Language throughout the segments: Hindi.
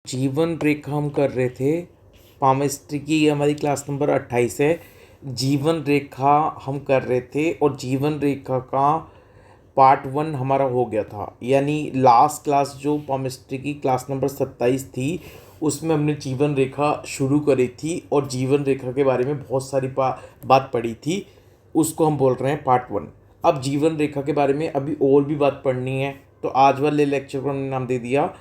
जीवन रेखा हम कर रहे थे। पामेस्ट्री की हमारी क्लास नंबर 28 है। जीवन रेखा हम कर रहे थे और जीवन रेखा का पार्ट 1 हमारा हो गया था, यानी लास्ट क्लास जो पामेस्ट्री की क्लास नंबर 27 थी उसमें हमने जीवन रेखा शुरू करी थी और जीवन रेखा के बारे में बहुत सारी बात पढ़ी थी। उसको हम बोल रहे हैं पार्ट 1। अब जीवन रेखा के बारे में अभी और भी बात पढ़नी है, तो आज वाले लेक्चर को हमने नाम दे दिया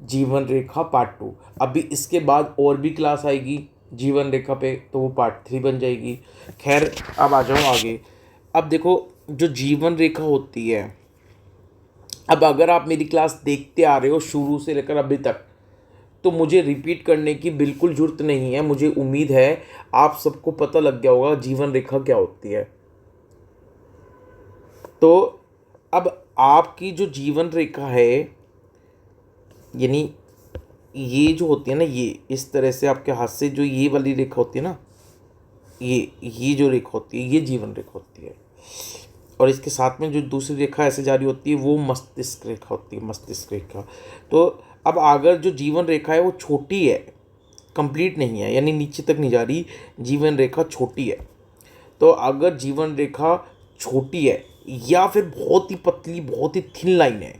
जीवन रेखा पार्ट 2। अभी इसके बाद और भी क्लास आएगी जीवन रेखा पे, तो वो पार्ट 3 बन जाएगी। खैर, अब आ जाओ आगे। अब देखो, जो जीवन रेखा होती है, अब अगर आप मेरी क्लास देखते आ रहे हो शुरू से लेकर अभी तक, तो मुझे रिपीट करने की बिल्कुल ज़रूरत नहीं है। मुझे उम्मीद है आप सबको पता लग गया होगा जीवन रेखा क्या होती है। तो अब आपकी जो जीवन रेखा है, यानी ये जो होती है ना, ये इस तरह से आपके हाथ से जो ये वाली रेखा होती है ना, ये जो रेखा होती है ये जीवन रेखा होती है। और इसके साथ में जो दूसरी रेखा ऐसे जारी होती है वो मस्तिष्क रेखा होती है, मस्तिष्क रेखा। तो अब अगर जो जीवन रेखा है वो छोटी है, कंप्लीट नहीं है, यानी नीचे तक नहीं जा रही, जीवन रेखा छोटी है। तो अगर जीवन रेखा छोटी है या फिर बहुत ही पतली, बहुत ही थिन लाइन है,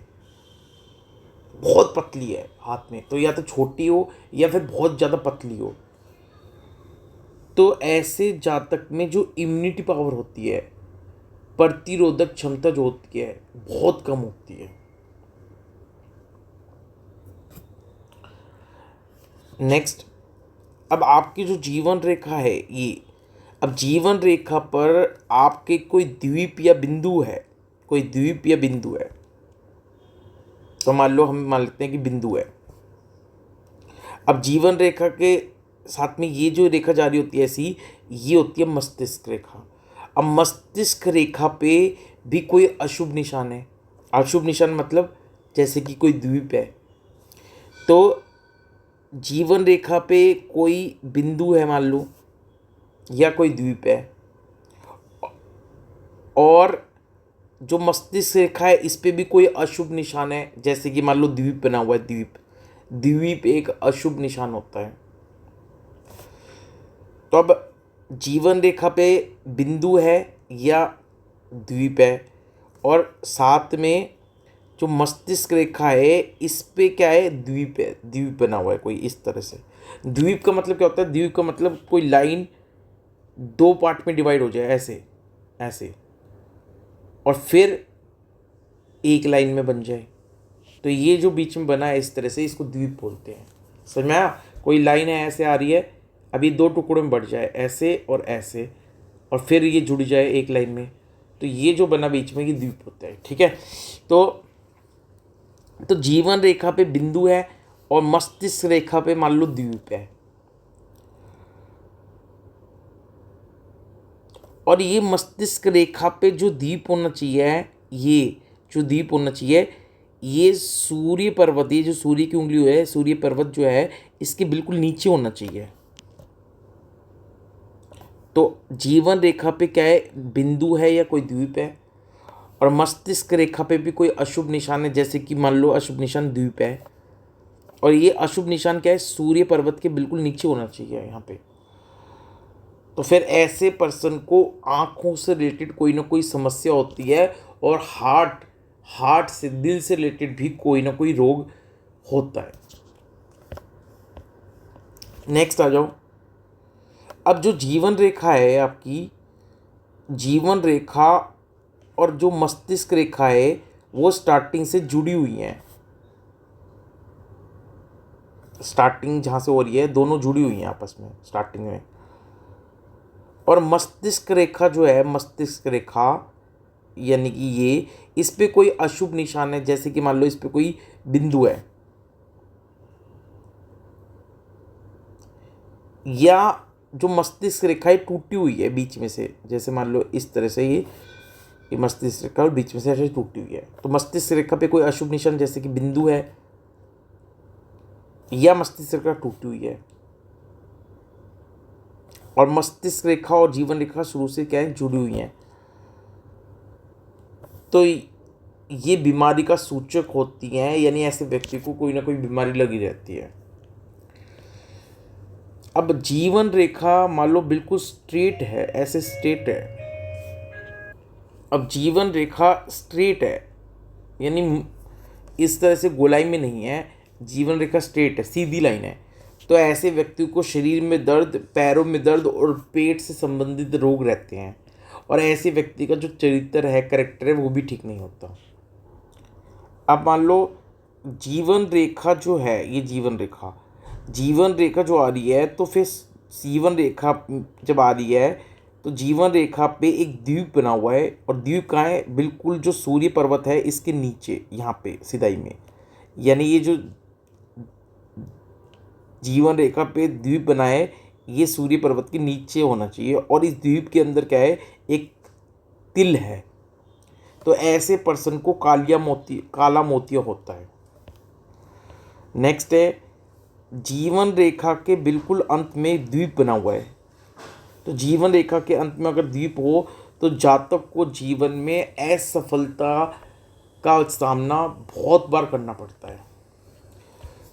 बहुत पतली है हाथ में, तो या तो छोटी हो या फिर बहुत ज़्यादा पतली हो, तो ऐसे जातक में जो इम्यूनिटी पावर होती है, प्रतिरोधक क्षमता जो होती है, बहुत कम होती है। नेक्स्ट, अब आपकी जो जीवन रेखा है ये, अब जीवन रेखा पर आपके कोई द्वीप या बिंदु है, कोई द्वीप या बिंदु है, तो मान लो हम मान लेते हैं कि बिंदु है। अब जीवन रेखा के साथ में ये जो रेखा जारी होती है ऐसी, ये होती है मस्तिष्क रेखा। अब मस्तिष्क रेखा पे भी कोई अशुभ निशान है। अशुभ निशान मतलब जैसे कि कोई द्वीप है, तो जीवन रेखा पे कोई बिंदु है मान लो, या कोई द्वीप है, और जो मस्तिष्क रेखा है इस पे भी कोई अशुभ निशान है, जैसे कि मान लो द्वीप बना हुआ है। द्वीप द्वीप एक अशुभ निशान होता है। तो अब जीवन रेखा पे बिंदु है या द्वीप है, और साथ में जो मस्तिष्क रेखा है इस पे क्या है, द्वीप है, द्वीप बना हुआ है कोई इस तरह से। द्वीप का मतलब क्या होता है? द्वीप का मतलब कोई लाइन दो पार्ट में डिवाइड हो जाए, ऐसे ऐसे, और फिर एक लाइन में बन जाए, तो ये जो बीच में बना है इस तरह से, इसको द्वीप बोलते हैं। समझ में आया? कोई लाइन है ऐसे आ रही है, अभी दो टुकड़ों में बढ़ जाए, ऐसे और ऐसे, और फिर ये जुड़ जाए एक लाइन में, तो ये जो बना बीच में ये द्वीप होता है। ठीक है, तो जीवन रेखा पे बिंदु है और मस्तिष्क रेखा पे मान लो द्वीप है, और ये मस्तिष्क रेखा पे जो द्वीप होना चाहिए, ये जो द्वीप होना चाहिए, ये सूर्य पर्वत, ये जो सूर्य की उंगली है, सूर्य पर्वत जो है इसके बिल्कुल नीचे होना चाहिए। तो जीवन रेखा पे क्या है, बिंदु है या कोई द्वीप है, और मस्तिष्क रेखा पे भी कोई अशुभ निशान है, जैसे कि मान लो अशुभ निशान द्वीप है, और ये अशुभ निशान क्या है, सूर्य पर्वत के बिल्कुल नीचे होना चाहिए यहाँ पे। तो फिर ऐसे पर्सन को आँखों से रिलेटेड कोई ना कोई समस्या होती है, और हार्ट से, दिल से रिलेटेड भी कोई ना कोई रोग होता है। नेक्स्ट आ जाओ। अब जो जीवन रेखा है आपकी, जीवन रेखा और जो मस्तिष्क रेखा है वो स्टार्टिंग से जुड़ी हुई हैं। स्टार्टिंग जहाँ से हो रही है दोनों जुड़ी हुई हैं आपस में स्टार्टिंग में। और मस्तिष्क रेखा जो है, मस्तिष्क रेखा यानी कि ये, इस पे कोई अशुभ निशान है, जैसे कि मान लो इस पे कोई बिंदु है, या जो मस्तिष्क रेखा है टूटी हुई है बीच में से, जैसे मान लो इस तरह से ये मस्तिष्क रेखा और बीच में से ऐसे टूटी हुई है, तो मस्तिष्क रेखा पे कोई अशुभ निशान जैसे कि बिंदु है या मस्तिष्क रेखा टूटी हुई है, और मस्तिष्क रेखा और जीवन रेखा शुरू से क्या है, जुड़ी हुई हैं, तो ये बीमारी का सूचक होती हैं, यानी ऐसे व्यक्ति को कोई ना कोई बीमारी लगी रहती है। अब जीवन रेखा मान लो बिल्कुल स्ट्रेट है, ऐसे स्ट्रेट है। अब जीवन रेखा स्ट्रेट है, यानी इस तरह से गोलाई में नहीं है, जीवन रेखा स्ट्रेट है, सीधी लाइन है। तो ऐसे व्यक्ति को शरीर में दर्द, पैरों में दर्द और पेट से संबंधित रोग रहते हैं। और ऐसे व्यक्ति का जो चरित्र है, कैरेक्टर है, वो भी ठीक नहीं होता। अब मान लो जीवन रेखा जो है, ये जीवन रेखा जो आ रही है, तो फिर जीवन रेखा जब आ रही है तो जीवन रेखा पे एक द्वीप बना हुआ है। और द्वीप कहाँ है? बिल्कुल जो सूर्य पर्वत है इसके नीचे, यहाँ पे सिधाई में। यानी ये जो जीवन रेखा पे द्वीप बना है, ये सूर्य पर्वत के नीचे होना चाहिए। और इस द्वीप के अंदर क्या है? एक तिल है। तो ऐसे पर्सन को काला मोतिया होता है। नेक्स्ट है, जीवन रेखा के बिल्कुल अंत में द्वीप बना हुआ है। तो जीवन रेखा के अंत में अगर द्वीप हो तो जातक को जीवन में असफलता का सामना बहुत बार करना पड़ता है।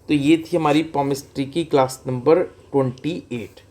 तो ये थी हमारी पॉमिस्ट्री की क्लास नंबर 28।